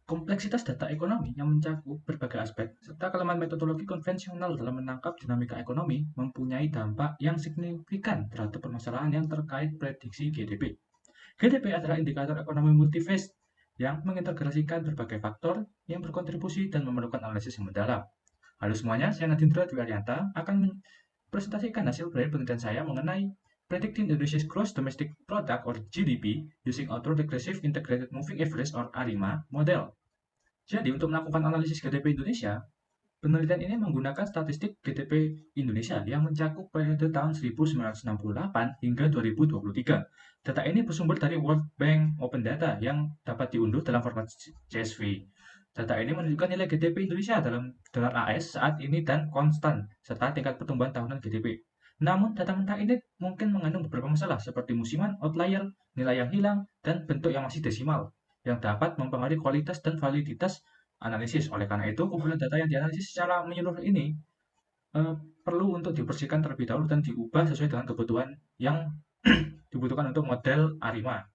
Kompleksitas data ekonomi yang mencakup berbagai aspek, serta kelemahan metodologi konvensional dalam menangkap dinamika ekonomi mempunyai dampak yang signifikan terhadap permasalahan yang terkait prediksi GDP. GDP adalah indikator ekonomi multiphase yang mengintegrasikan berbagai faktor yang berkontribusi dan memerlukan analisis yang mendalam. Halo semuanya, saya Nadindra Dwi Arianta akan presentasikan hasil penelitian saya mengenai predicting Indonesia's gross domestic product or GDP using autoregressive integrated moving average or ARIMA model. Jadi untuk melakukan analisis GDP Indonesia, penelitian ini menggunakan statistik GDP Indonesia yang mencakup periode tahun 1968 hingga 2023. Data ini bersumber dari World Bank Open Data yang dapat diunduh dalam format CSV. Data ini menunjukkan nilai GDP Indonesia dalam dolar AS saat ini dan konstan, serta tingkat pertumbuhan tahunan GDP. Namun, data mentah ini mungkin mengandung beberapa masalah seperti musiman, outlier, nilai yang hilang, dan bentuk yang masih desimal, yang dapat mempengaruhi kualitas dan validitas analisis. Oleh karena itu, kumpulan data yang dianalisis secara menyeluruh ini perlu untuk dibersihkan terlebih dahulu dan diubah sesuai dengan kebutuhan yang dibutuhkan untuk model ARIMA.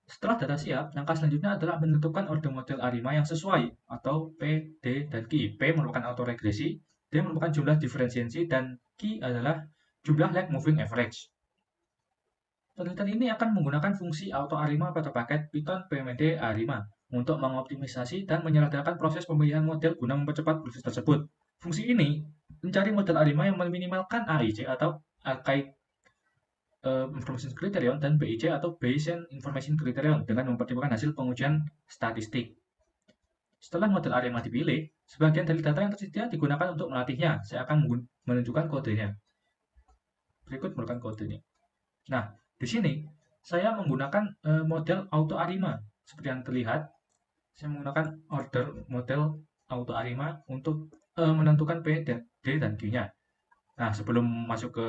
Setelah data siap, langkah selanjutnya adalah menentukan order model ARIMA yang sesuai, atau P, D, dan Q. P merupakan autoregresi, D merupakan jumlah diferensiasi, dan Q adalah jumlah lag moving average. Penelitian ini akan menggunakan fungsi auto ARIMA pada paket Python PMD ARIMA untuk mengoptimisasi dan menyelenggarakan proses pemilihan model guna mempercepat proses tersebut. Fungsi ini mencari model ARIMA yang meminimalkan AIC atau Archive Information Criterion dan BIC atau Bayesian Information Criterion dengan mempertimbangkan hasil pengujian statistik. Setelah model ARIMA dipilih, sebagian dari data yang tersedia digunakan untuk melatihnya. Saya akan menunjukkan kodenya. Berikut merupakan kodenya. Nah, di sini saya menggunakan model auto ARIMA. Seperti yang terlihat, saya menggunakan order model auto ARIMA untuk menentukan P, D, dan Q-nya. Nah, sebelum masuk ke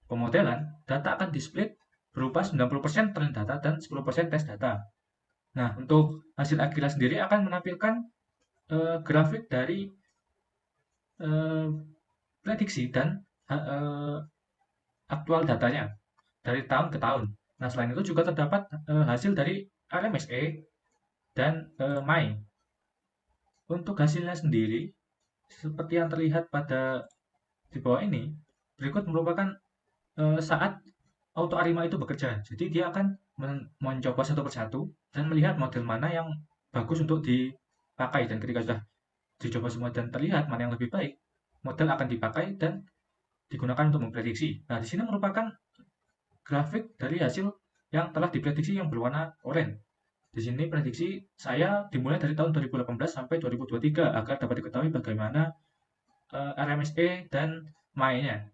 pemodelan, data akan di-split berupa 90% training data dan 10% tes data. Nah, untuk hasil akhirnya sendiri akan menampilkan grafik dari prediksi dan aktual datanya dari tahun ke tahun. Nah, selain itu juga terdapat hasil dari RMSE dan MAI. Untuk hasilnya sendiri, seperti yang terlihat pada di bawah ini, berikut merupakan saat auto ARIMA itu bekerja. Jadi dia akan mencoba satu persatu dan melihat model mana yang bagus untuk dipakai. Dan ketika sudah dicoba semua dan terlihat mana yang lebih baik, model akan dipakai dan digunakan untuk memprediksi. Nah, di sini merupakan grafik dari hasil yang telah diprediksi yang berwarna oranye. Di sini prediksi saya dimulai dari tahun 2018 sampai 2023 agar dapat diketahui bagaimana RMSE dan MAI-nya.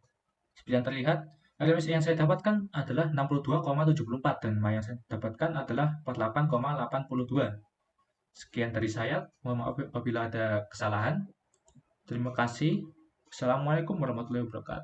Seperti yang terlihat, RMSE yang saya dapatkan adalah 62,74 dan MAI yang saya dapatkan adalah 48,82. Sekian dari saya. Mohon maaf apabila ada kesalahan. Terima kasih. Assalamualaikum warahmatullahi wabarakatuh.